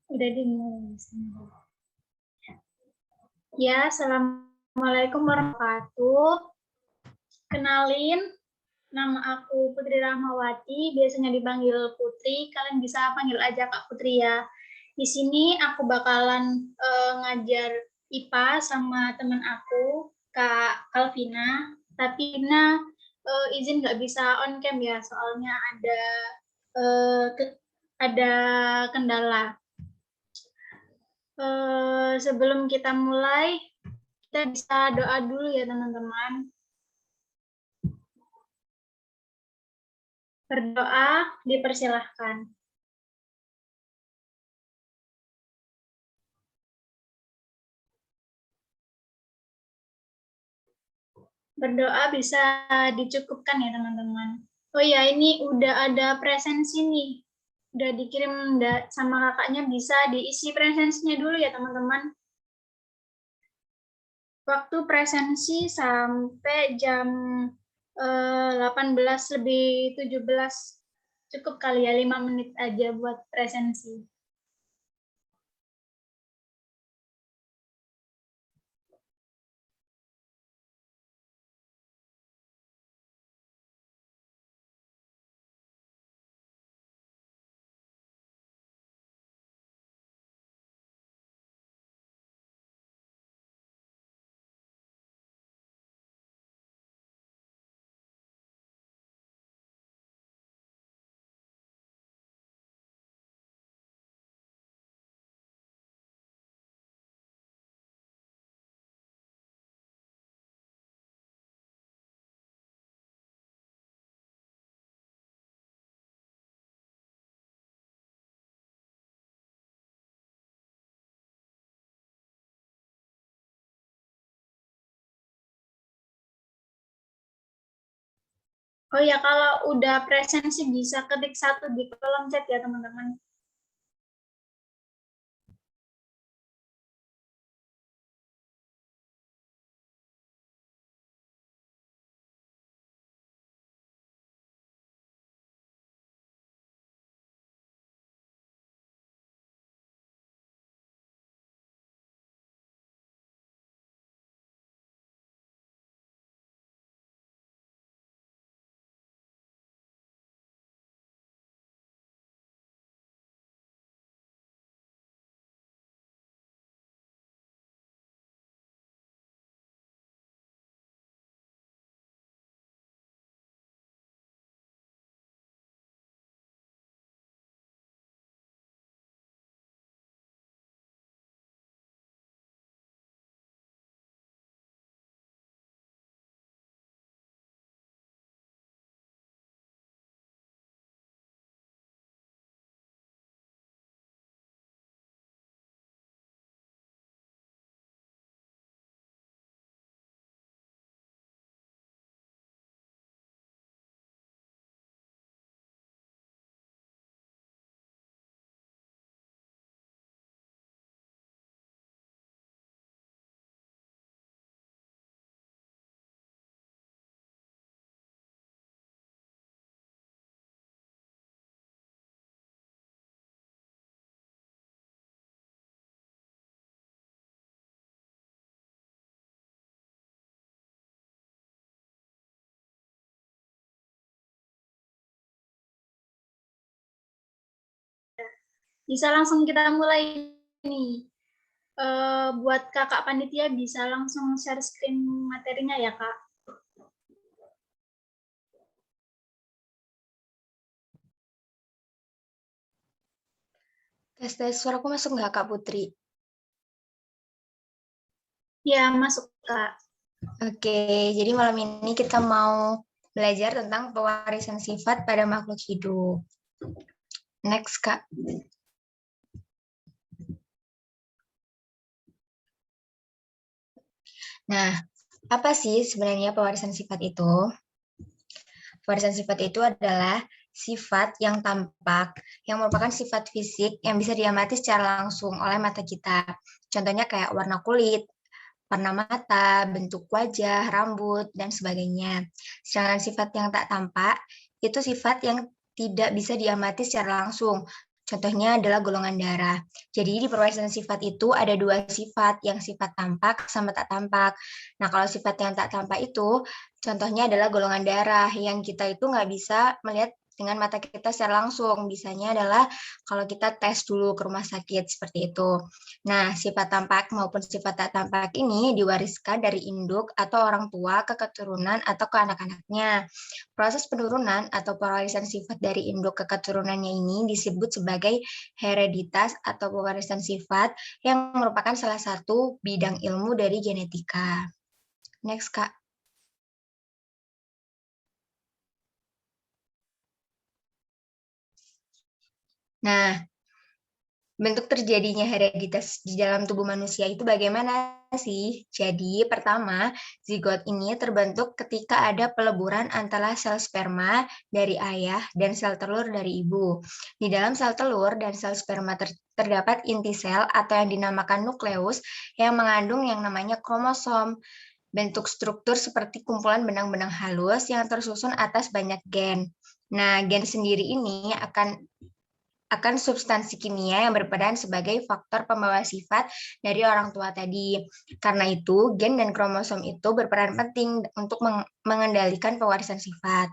Udah dimulai. Ya, Assalamualaikum warahmatullahi wabarakatuh. Kenalin, nama aku Putri Rahmawati, biasanya dipanggil Putri. Kalian bisa panggil aja Kak Putri ya. Di sini aku bakalan ngajar IPA sama teman aku, Kak Kalvina. Tapi Vina izin nggak bisa on cam ya, soalnya ada kendala. Sebelum kita mulai, kita bisa doa dulu ya teman-teman. Berdoa dipersilahkan. Berdoa bisa dicukupkan ya teman-teman. Oh ya, ini udah ada presensi nih. Udah dikirim sama kakaknya, bisa diisi presensinya dulu ya teman-teman. Waktu presensi sampai jam 18 lebih 17. Cukup kali ya, 5 menit aja buat presensi. Oh ya, kalau udah presensi bisa ketik 1 di kolom chat ya teman-teman. Bisa langsung kita mulai nih. Buat kakak panitia bisa langsung share screen materinya ya kak. Tes suaraku masuk nggak Kak Putri? Ya, masuk kak. Oke, jadi malam ini kita mau belajar tentang pewarisan sifat pada makhluk hidup. Next, Kak. Nah, apa sih sebenarnya pewarisan sifat itu? Pewarisan sifat itu adalah sifat yang tampak, yang merupakan sifat fisik yang bisa diamati secara langsung oleh mata kita. Contohnya kayak warna kulit, warna mata, bentuk wajah, rambut, dan sebagainya. Sedangkan sifat yang tak tampak, itu sifat yang tidak bisa diamati secara langsung. Contohnya adalah golongan darah. Jadi di perwarisan sifat itu ada dua sifat, yang sifat tampak sama tak tampak. Nah, kalau sifat yang tak tampak itu, contohnya adalah golongan darah, yang kita itu nggak bisa melihat dengan mata kita secara langsung. Bisanya adalah kalau kita tes dulu ke rumah sakit, seperti itu. Nah, sifat tampak maupun sifat tak tampak ini diwariskan dari induk atau orang tua ke keturunan atau ke anak-anaknya. Proses penurunan atau pewarisan sifat dari induk ke keturunannya ini disebut sebagai hereditas atau pewarisan sifat yang merupakan salah satu bidang ilmu dari genetika. Next, Kak. Nah, bentuk terjadinya hereditas di dalam tubuh manusia itu bagaimana sih? Jadi, pertama, zigot ini terbentuk ketika ada peleburan antara sel sperma dari ayah dan sel telur dari ibu. Di dalam sel telur dan sel sperma terdapat inti sel atau yang dinamakan nukleus yang mengandung yang namanya kromosom. Bentuk struktur seperti kumpulan benang-benang halus yang tersusun atas banyak gen. Nah, gen sendiri ini akan substansi kimia yang berperan sebagai faktor pembawa sifat dari orang tua tadi. Karena itu, gen dan kromosom itu berperan penting untuk mengendalikan pewarisan sifat.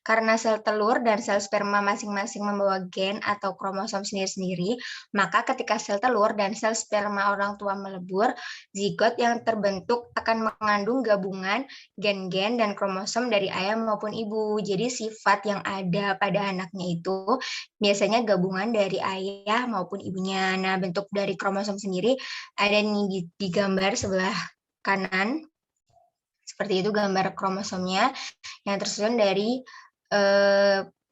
Karena sel telur dan sel sperma masing-masing membawa gen atau kromosom sendiri-sendiri, maka ketika sel telur dan sel sperma orang tua melebur, zigot yang terbentuk akan mengandung gabungan gen-gen dan kromosom dari ayah maupun ibu. Jadi sifat yang ada pada anaknya itu biasanya gabungan dari ayah maupun ibunya. Nah, bentuk dari kromosom sendiri ada nih di gambar sebelah kanan. Seperti itu gambar kromosomnya yang tersusun dari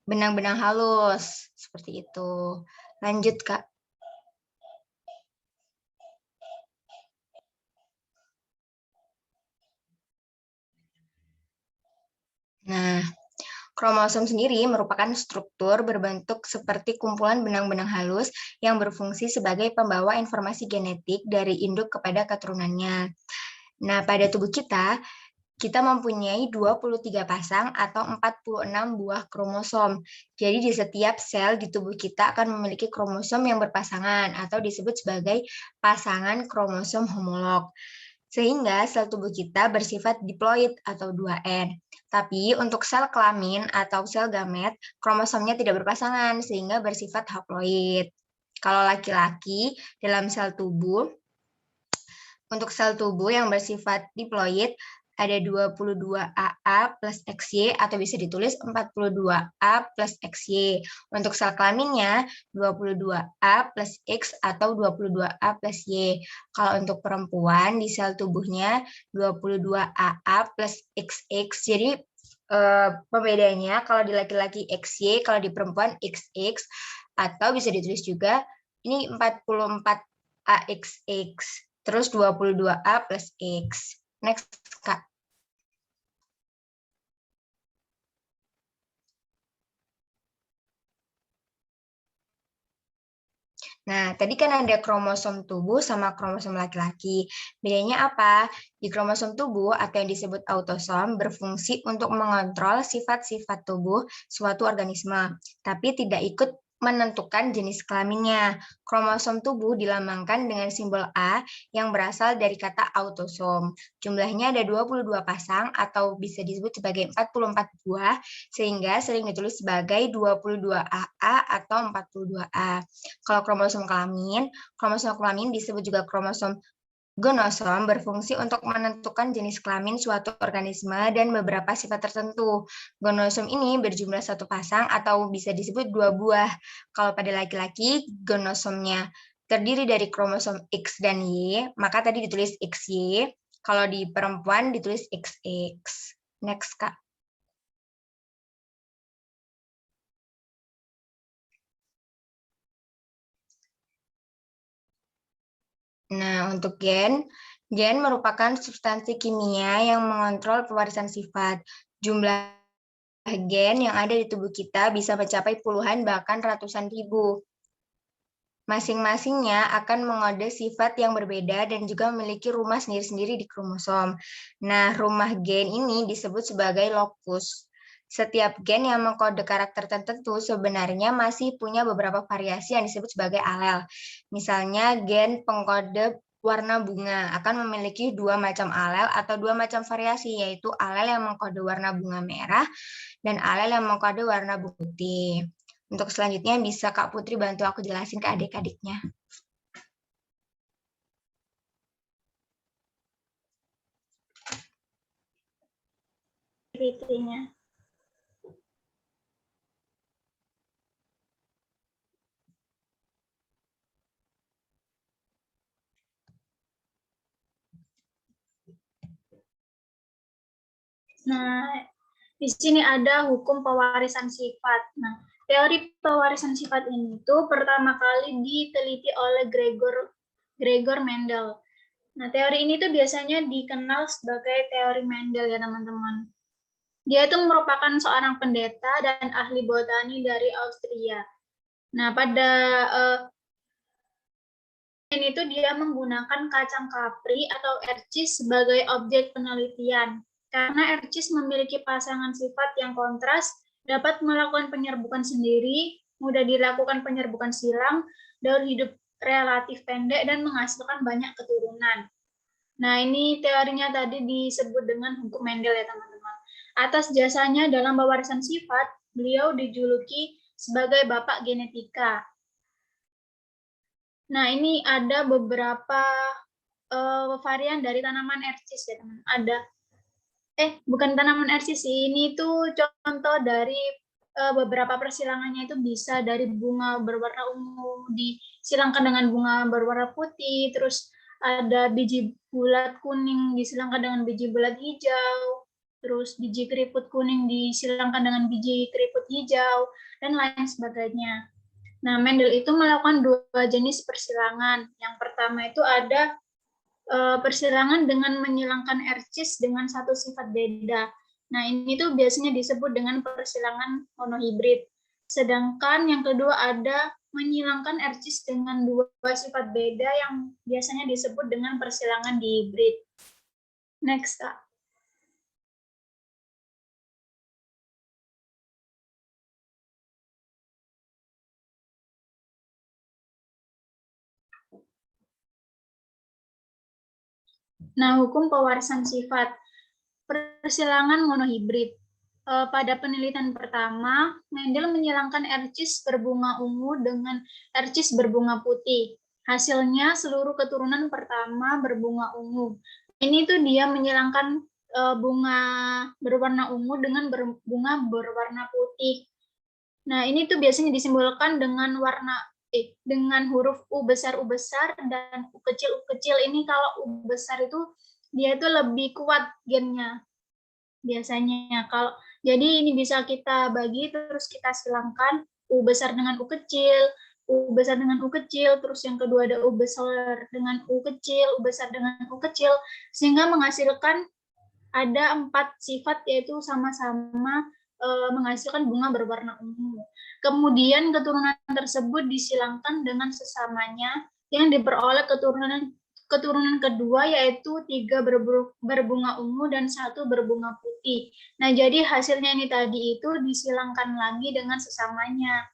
benang-benang halus. Seperti itu. Lanjut, Kak. Nah, kromosom sendiri merupakan struktur berbentuk seperti kumpulan benang-benang halus yang berfungsi sebagai pembawa informasi genetik dari induk kepada keturunannya. Nah, pada tubuh kita mempunyai 23 pasang atau 46 buah kromosom. Jadi di setiap sel di tubuh kita akan memiliki kromosom yang berpasangan atau disebut sebagai pasangan kromosom homolog. Sehingga sel tubuh kita bersifat diploid atau 2N. Tapi untuk sel kelamin atau sel gamet, kromosomnya tidak berpasangan sehingga bersifat haploid. Kalau laki-laki dalam sel tubuh, untuk sel tubuh yang bersifat diploid ada 22AA plus XY atau bisa ditulis 42A plus XY. Untuk sel kelaminnya 22A plus X atau 22A plus Y. Kalau untuk perempuan di sel tubuhnya 22AA plus XX. Jadi pembedanya kalau di laki-laki XY, kalau di perempuan XX, atau bisa ditulis juga ini 44AXX. Terus 22A plus X. Next, Kak. Nah, tadi kan ada kromosom tubuh sama kromosom laki-laki. Bedanya apa? Di kromosom tubuh atau yang disebut autosom berfungsi untuk mengontrol sifat-sifat tubuh suatu organisme, tapi tidak ikut menentukan jenis kelaminnya. Kromosom tubuh dilambangkan dengan simbol A yang berasal dari kata autosom. Jumlahnya ada 22 pasang atau bisa disebut sebagai 44 buah, sehingga sering ditulis sebagai 22AA atau 42A. Kalau kromosom kelamin disebut juga kromosom gonosom berfungsi untuk menentukan jenis kelamin suatu organisme dan beberapa sifat tertentu. Gonosom ini berjumlah satu pasang atau bisa disebut 2 buah. Kalau pada laki-laki, gonosomnya terdiri dari kromosom X dan Y, maka tadi ditulis XY. Kalau di perempuan ditulis XX. Next, Kak. Nah, untuk gen merupakan substansi kimia yang mengontrol pewarisan sifat. Jumlah gen yang ada di tubuh kita bisa mencapai puluhan bahkan ratusan ribu. Masing-masingnya akan mengode sifat yang berbeda dan juga memiliki rumah sendiri-sendiri di kromosom. Nah, rumah gen ini disebut sebagai lokus. Setiap gen yang mengkode karakter tertentu sebenarnya masih punya beberapa variasi yang disebut sebagai alel. Misalnya gen pengkode warna bunga akan memiliki 2 macam alel atau 2 macam variasi, yaitu alel yang mengkode warna bunga merah dan alel yang mengkode warna bunga putih. Untuk selanjutnya bisa Kak Putri bantu aku jelasin ke adik-adiknya. Fitrinya. Nah, di sini ada hukum pewarisan sifat. Nah, teori pewarisan sifat ini itu pertama kali diteliti oleh Gregor Mendel. Nah, teori ini tuh biasanya dikenal sebagai teori Mendel ya, teman-teman. Dia itu merupakan seorang pendeta dan ahli botani dari Austria. Nah, pada ini tuh dia menggunakan kacang kapri atau ercis sebagai objek penelitian. Karena ercis memiliki pasangan sifat yang kontras, dapat melakukan penyerbukan sendiri, mudah dilakukan penyerbukan silang, daur hidup relatif pendek, dan menghasilkan banyak keturunan. Nah, ini teorinya tadi disebut dengan hukum Mendel ya, teman-teman. Atas jasanya dalam pewarisan sifat, beliau dijuluki sebagai Bapak Genetika. Nah, ini ada beberapa varian dari tanaman ercis ya, teman. Bukan tanaman ercis sih, ini tuh contoh dari beberapa persilangannya itu bisa dari bunga berwarna ungu disilangkan dengan bunga berwarna putih, terus ada biji bulat kuning disilangkan dengan biji bulat hijau, terus biji keriput kuning disilangkan dengan biji keriput hijau, dan lain sebagainya. Nah, Mendel itu melakukan 2 jenis persilangan. Yang pertama itu ada persilangan dengan menyilangkan ercis dengan satu sifat beda. Nah, ini tuh biasanya disebut dengan persilangan monohibrid. Sedangkan yang kedua ada menyilangkan ercis dengan 2 sifat beda yang biasanya disebut dengan persilangan dihibrid. Next, Kak. Nah, hukum pewarisan sifat. Persilangan monohibrid. Pada penelitian pertama, Mendel menyilangkan ercis berbunga ungu dengan ercis berbunga putih. Hasilnya seluruh keturunan pertama berbunga ungu. Ini tuh dia menyilangkan bunga berwarna ungu dengan bunga berwarna putih. Nah, ini tuh biasanya disimbolkan dengan dengan huruf U besar dan U kecil ini. Kalau U besar itu dia itu lebih kuat gennya biasanya. Kalau jadi ini bisa kita bagi terus kita silangkan U besar dengan U kecil, U besar dengan U kecil, terus yang kedua ada U besar dengan U kecil, U besar dengan U kecil, sehingga menghasilkan ada 4 sifat, yaitu sama-sama menghasilkan bunga berwarna ungu. Kemudian keturunan tersebut disilangkan dengan sesamanya yang diperoleh keturunan kedua, yaitu 3 berbunga ungu dan 1 berbunga putih. Nah, jadi hasilnya ini tadi itu disilangkan lagi dengan sesamanya.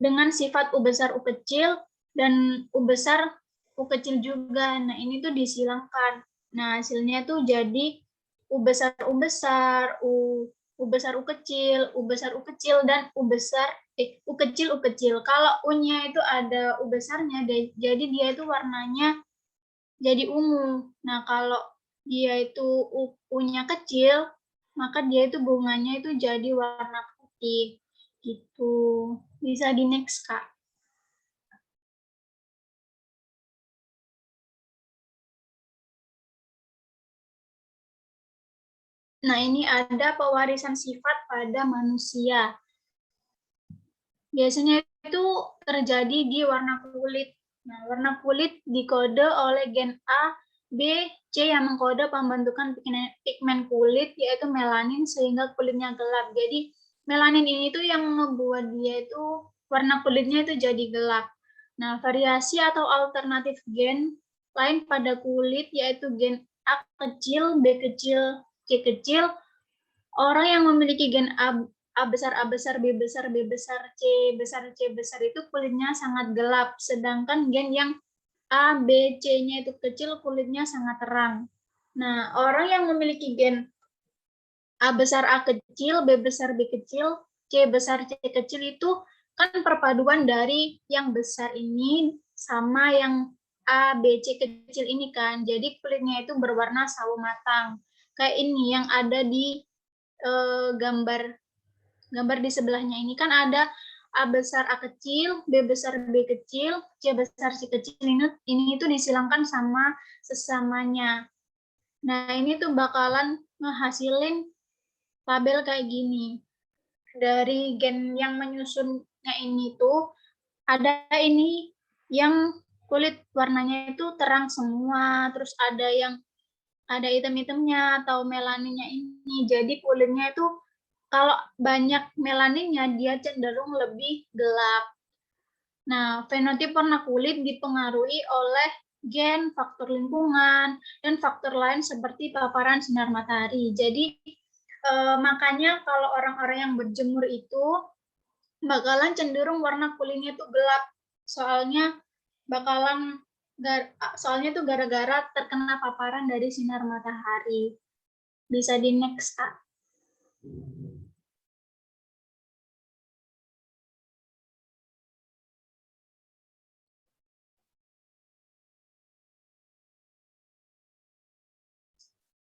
Dengan sifat U besar U kecil dan U besar U kecil juga. Nah, ini tuh disilangkan. Nah, hasilnya tuh jadi U besar U besar, U besar U kecil, U besar U kecil, dan U besar U kecil U kecil. Kalau U-nya itu ada U besarnya, jadi dia itu warnanya jadi ungu. Nah, kalau dia itu U-nya kecil, maka dia itu bunganya itu jadi warna putih. Gitu. Bisa di next, Kak. Nah, ini ada pewarisan sifat pada manusia. Biasanya itu terjadi di warna kulit. Nah, warna kulit dikode oleh gen A, B, C yang mengkode pembentukan pigmen kulit, yaitu melanin, sehingga kulitnya gelap. Jadi, melanin ini tuh yang membuat dia itu warna kulitnya itu jadi gelap. Nah, variasi atau alternatif gen lain pada kulit, yaitu gen A kecil, B kecil, C kecil, Orang yang memiliki gen A besar, A besar, B besar, B besar, C besar, C besar itu kulitnya sangat gelap. Sedangkan gen yang A, B, C-nya itu kecil, kulitnya sangat terang. Nah, orang yang memiliki gen A besar, A kecil, B besar, B kecil, C besar, C kecil itu kan perpaduan dari yang besar ini sama yang A, B, C kecil ini kan. Jadi kulitnya itu berwarna sawo matang. Kayak ini yang ada di gambar di sebelahnya ini kan ada A besar A kecil, B besar B kecil, C besar C kecil, ini tuh disilangkan sama sesamanya. Nah, ini tuh bakalan ngehasilin tabel kayak gini. Dari gen yang menyusunnya ini tuh ada ini yang kulit warnanya itu terang semua, terus ada yang ada hitam-hitamnya atau melaninnya ini. Jadi kulitnya itu kalau banyak melaninnya dia cenderung lebih gelap. Nah, fenotip warna kulit dipengaruhi oleh gen, faktor lingkungan, dan faktor lain seperti paparan sinar matahari. Jadi makanya kalau orang-orang yang berjemur itu bakalan cenderung warna kulitnya itu gelap. Soalnya tuh gara-gara terkena paparan dari sinar matahari. Bisa di next, Kak.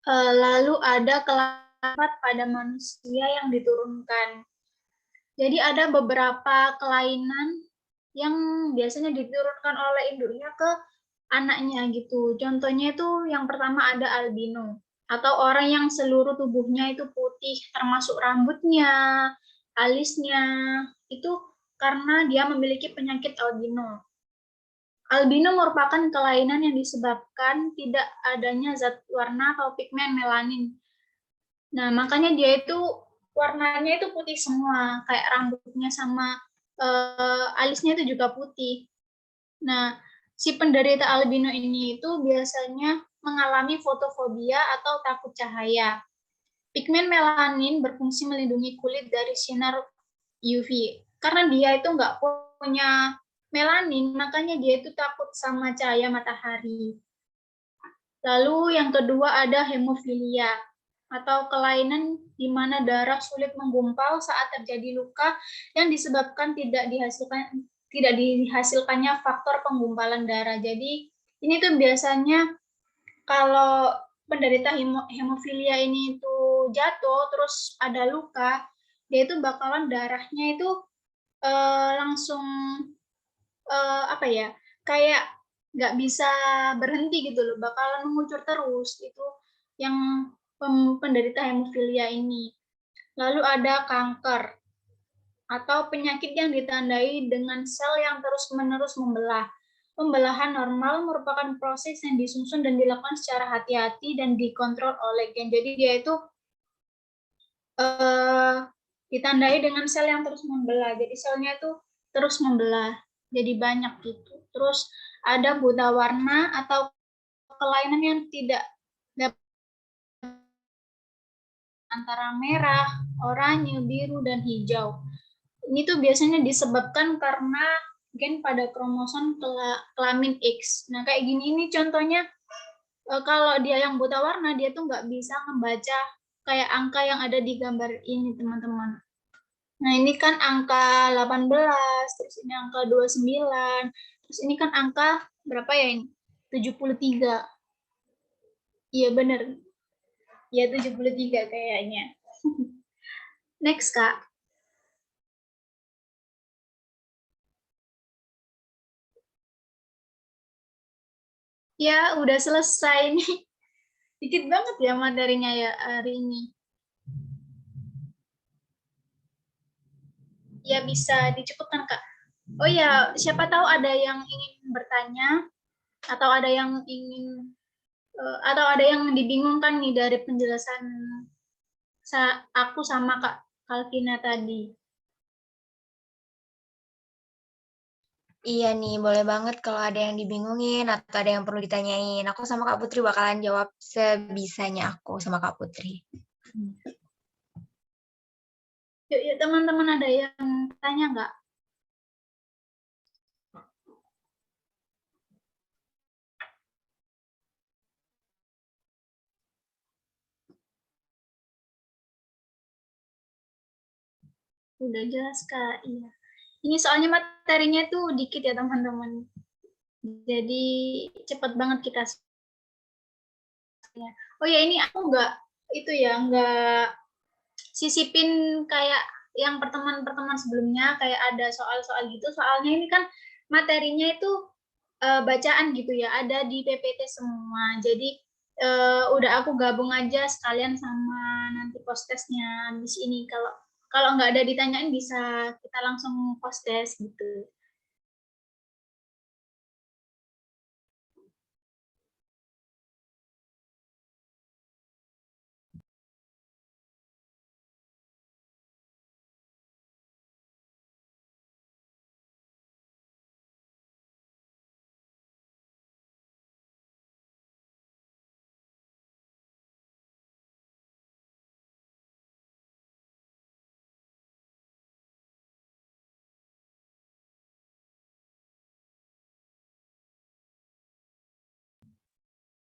Lalu ada kelainan pada manusia yang diturunkan. Jadi ada beberapa kelainan yang biasanya diturunkan oleh induknya ke anaknya gitu. Contohnya itu yang pertama ada albino atau orang yang seluruh tubuhnya itu putih termasuk rambutnya, alisnya. Itu karena dia memiliki penyakit albino. Albino merupakan kelainan yang disebabkan tidak adanya zat warna atau pigmen melanin. Nah, makanya dia itu warnanya itu putih semua, kayak rambutnya sama alisnya itu juga putih. Nah, si penderita albino ini itu biasanya mengalami fotofobia atau takut cahaya. Pigmen melanin berfungsi melindungi kulit dari sinar UV. Karena dia itu nggak punya melanin, makanya dia itu takut sama cahaya matahari. Lalu yang kedua ada hemofilia atau kelainan di mana darah sulit menggumpal saat terjadi luka yang disebabkan tidak dihasilkannya faktor penggumpalan darah. Jadi ini tuh biasanya kalau penderita hemofilia ini itu jatuh terus ada luka, dia itu bakalan darahnya itu langsung apa ya, kayak nggak bisa berhenti gitu loh, bakalan mengucur terus. Itu yang penderita hemofilia ini. Lalu ada kanker atau penyakit yang ditandai dengan sel yang terus-menerus membelah. Pembelahan normal merupakan proses yang disusun dan dilakukan secara hati-hati dan dikontrol oleh gen. Jadi dia itu ditandai dengan sel yang terus membelah. Jadi selnya itu terus membelah. Jadi banyak gitu. Terus ada buta warna atau kelainan yang tidak dapat antara merah, oranye, biru, dan hijau. Ini tuh biasanya disebabkan karena gen pada kromosom kelamin X. Nah, kayak gini ini contohnya kalau dia yang buta warna, dia tuh nggak bisa membaca kayak angka yang ada di gambar ini, teman-teman. Nah, ini kan angka 18, terus ini angka 29, terus ini kan angka berapa ya ini? 73. Iya, bener. Ya, 73 kayaknya. Next, Kak. Ya, udah selesai nih. Dikit banget ya materinya ya hari ini. Ya, bisa diceputkan, Kak. Oh ya, siapa tahu ada yang ingin bertanya atau ada yang ingin atau ada yang dibingungkan nih dari penjelasan aku sama Kak Kalvina tadi. Iya nih, boleh banget kalau ada yang dibingungin atau ada yang perlu ditanyain. Aku sama Kak Putri bakalan jawab sebisanya aku sama Kak Putri. Yuk, yuk teman-teman, ada yang tanya nggak? Udah jelas, Kak. Iya. Ini soalnya materinya tuh dikit ya, teman-teman. Jadi cepat banget kita. Oh ya, ini aku nggak itu ya, nggak sisipin kayak yang pertemuan-pertemuan sebelumnya, kayak ada soal-soal gitu. Soalnya ini kan materinya itu bacaan gitu ya, ada di PPT semua. Jadi udah aku gabung aja sekalian sama nanti post testnya di sini. Kalau kalau nggak ada ditanyain bisa kita langsung post test gitu.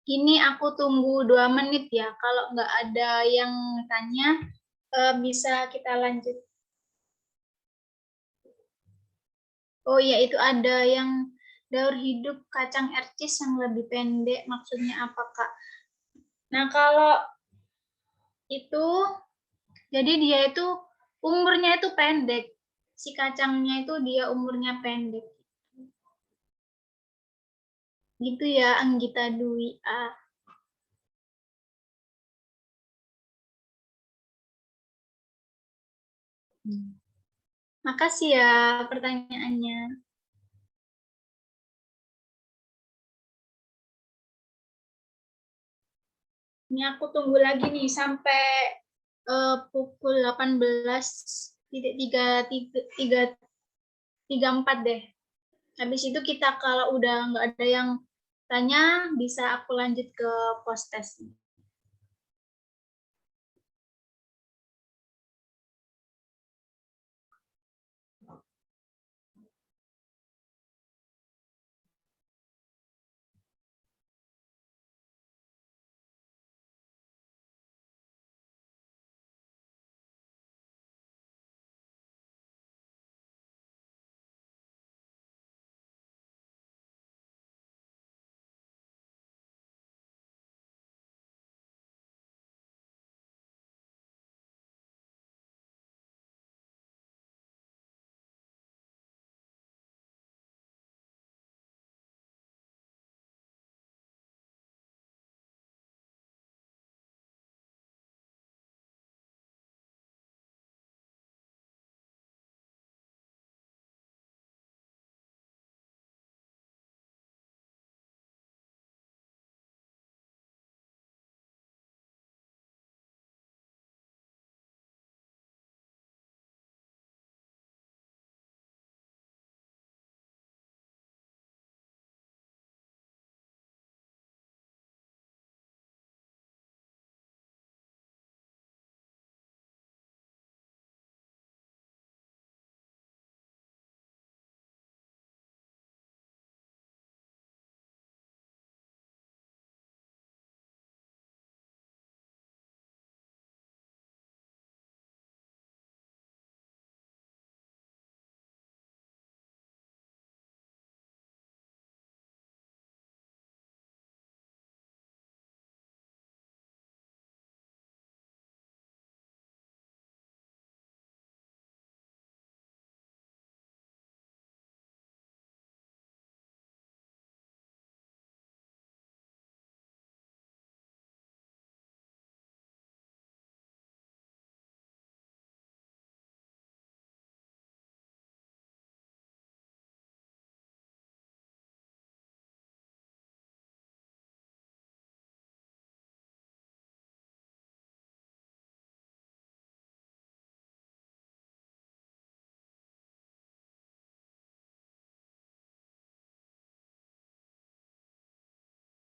Ini aku tunggu 2 menit ya. Kalau nggak ada yang tanya, bisa kita lanjut. Oh iya, itu ada yang daur hidup kacang ercis yang lebih pendek. Maksudnya apa, Kak? Nah, kalau itu, jadi dia itu umurnya itu pendek. Si kacangnya itu dia umurnya pendek. Gitu ya, Anggita Dwi A. Makasih ya pertanyaannya. Ini aku tunggu lagi nih sampai pukul 18.34 deh. Habis itu kita kalau udah nggak ada yang tanya, bisa aku lanjut ke post test.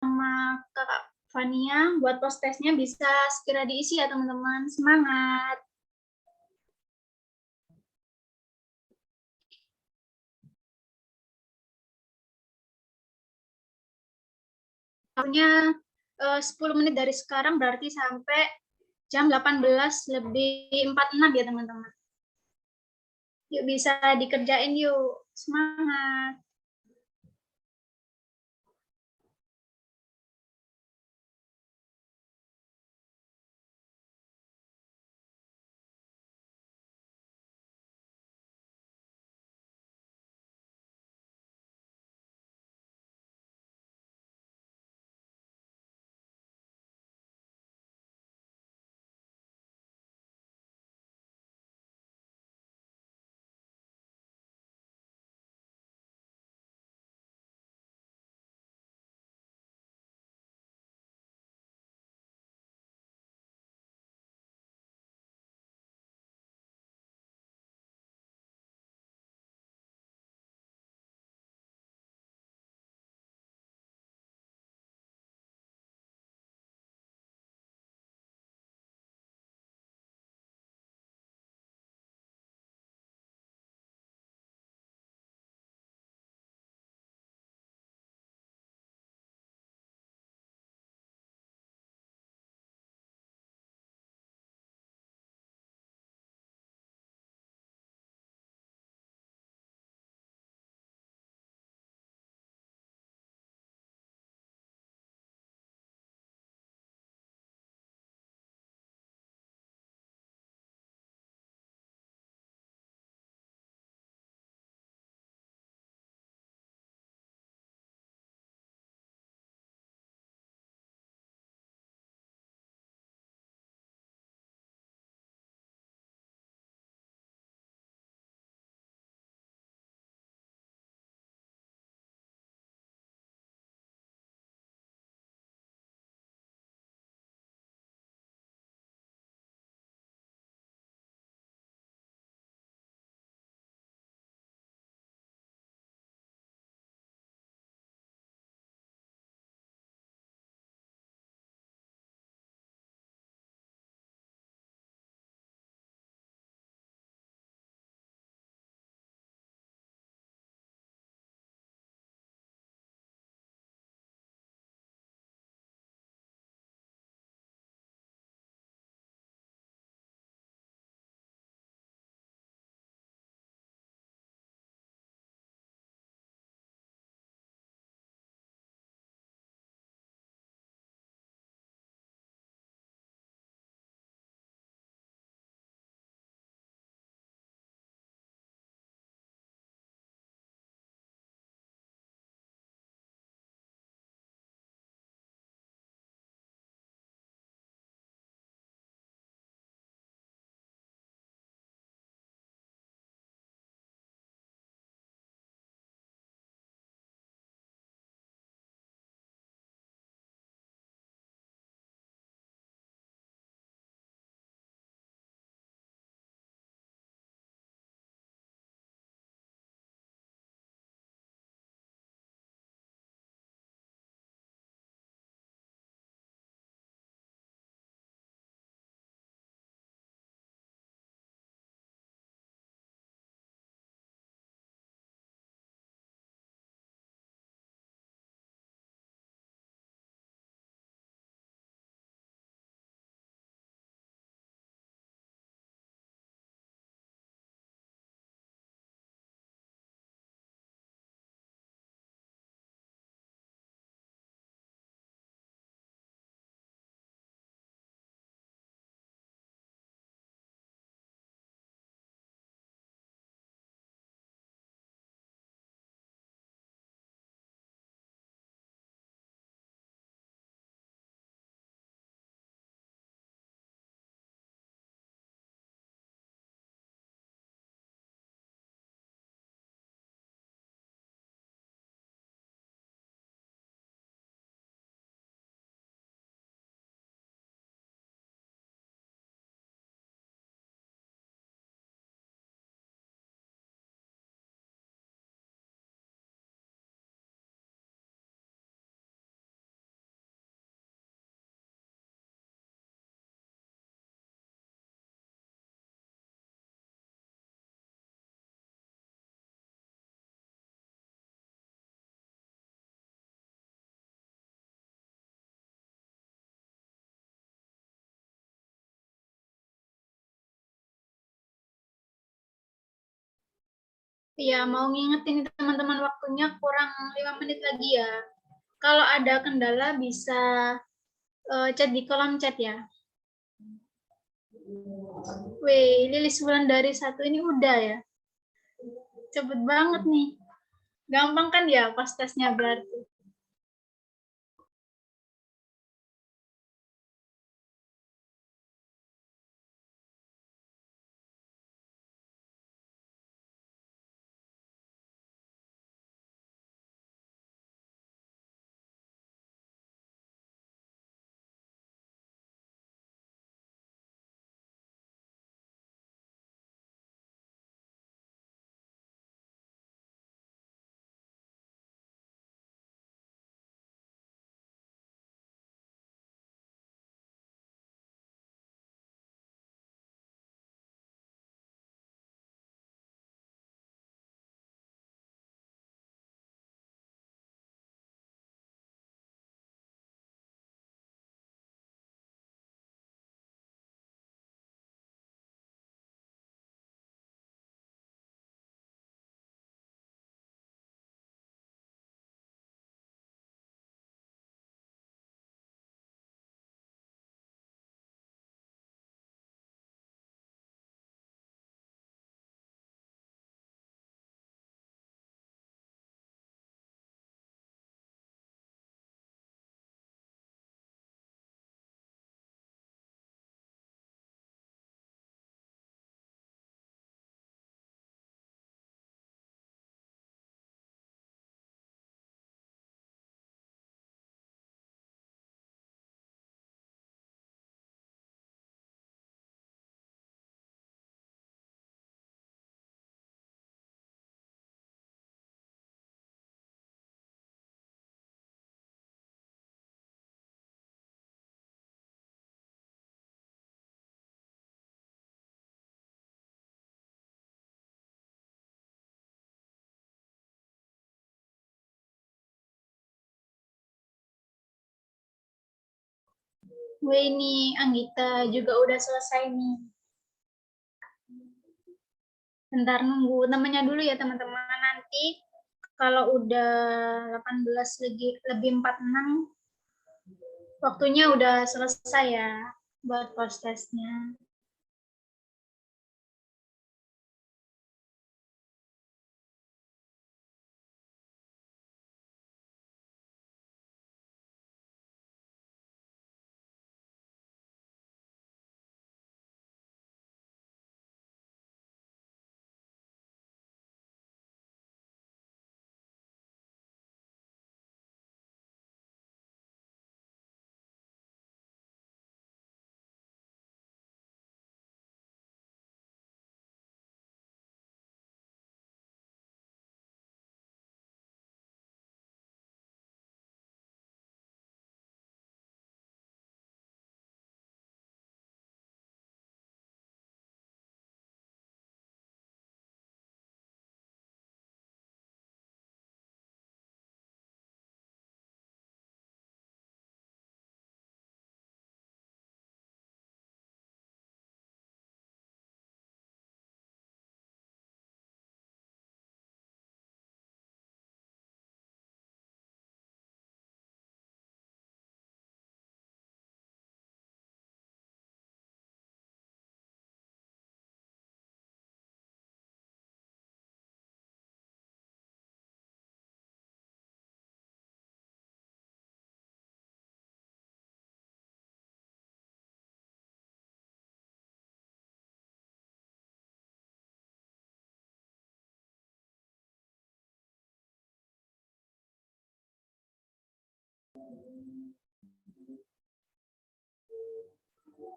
Sama Kakak Fania, buat post testnya bisa segera diisi ya teman-teman. Semangat! waktunya 10 menit dari sekarang, berarti sampai jam 18:46 ya teman-teman. Yuk bisa dikerjain yuk. Semangat. Ya, mau ngingetin teman-teman waktunya kurang 5 menit lagi ya. Kalau ada kendala bisa chat di kolom chat ya. Wih, Lilis dari satu ini udah ya. Cepet banget nih. Gampang kan ya pas tesnya berarti. Wih, ini Anggita juga udah selesai nih. Bentar nunggu namanya dulu ya teman-teman. Nanti kalau udah 18 lebih 46, waktunya udah selesai ya buat post testnya.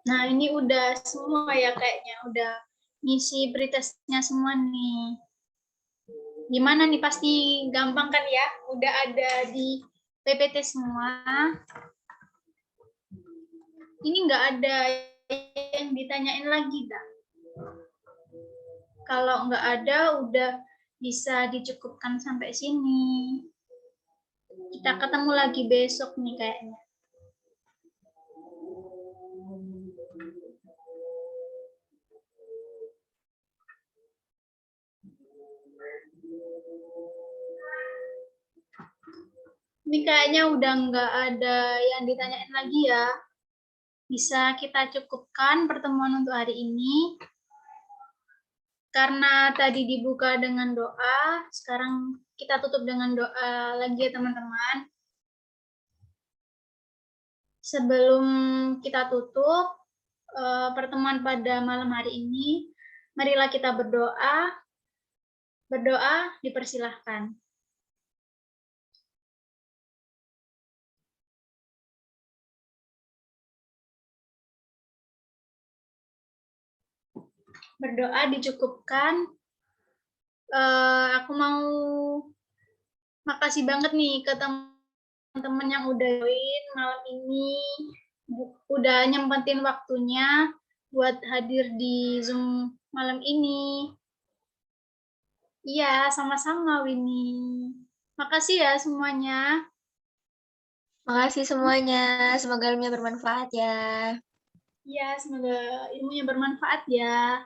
Nah, ini udah semua ya kayaknya. Udah ngisi pretestnya semua nih. Gimana nih, pasti gampang kan ya? Udah ada di PPT semua. Ini nggak ada yang ditanyain lagi, dah. Kalau nggak ada, udah bisa dicukupkan sampai sini. Kita ketemu lagi besok nih kayaknya. Ini kayaknya udah nggak ada yang ditanyain lagi ya. Bisa kita cukupkan pertemuan untuk hari ini. Karena tadi dibuka dengan doa, sekarang kita tutup dengan doa lagi ya teman-teman. Sebelum kita tutup pertemuan pada malam hari ini, marilah kita berdoa. Berdoa dipersilahkan. Berdoa dicukupkan. Aku mau makasih banget nih ke teman-teman yang udah join malam ini, udah nyempetin waktunya buat hadir di Zoom malam ini. Iya, sama-sama Winnie. Makasih ya semuanya. Makasih semuanya. Semoga ilmunya bermanfaat ya. Iya, semoga ilmunya bermanfaat ya.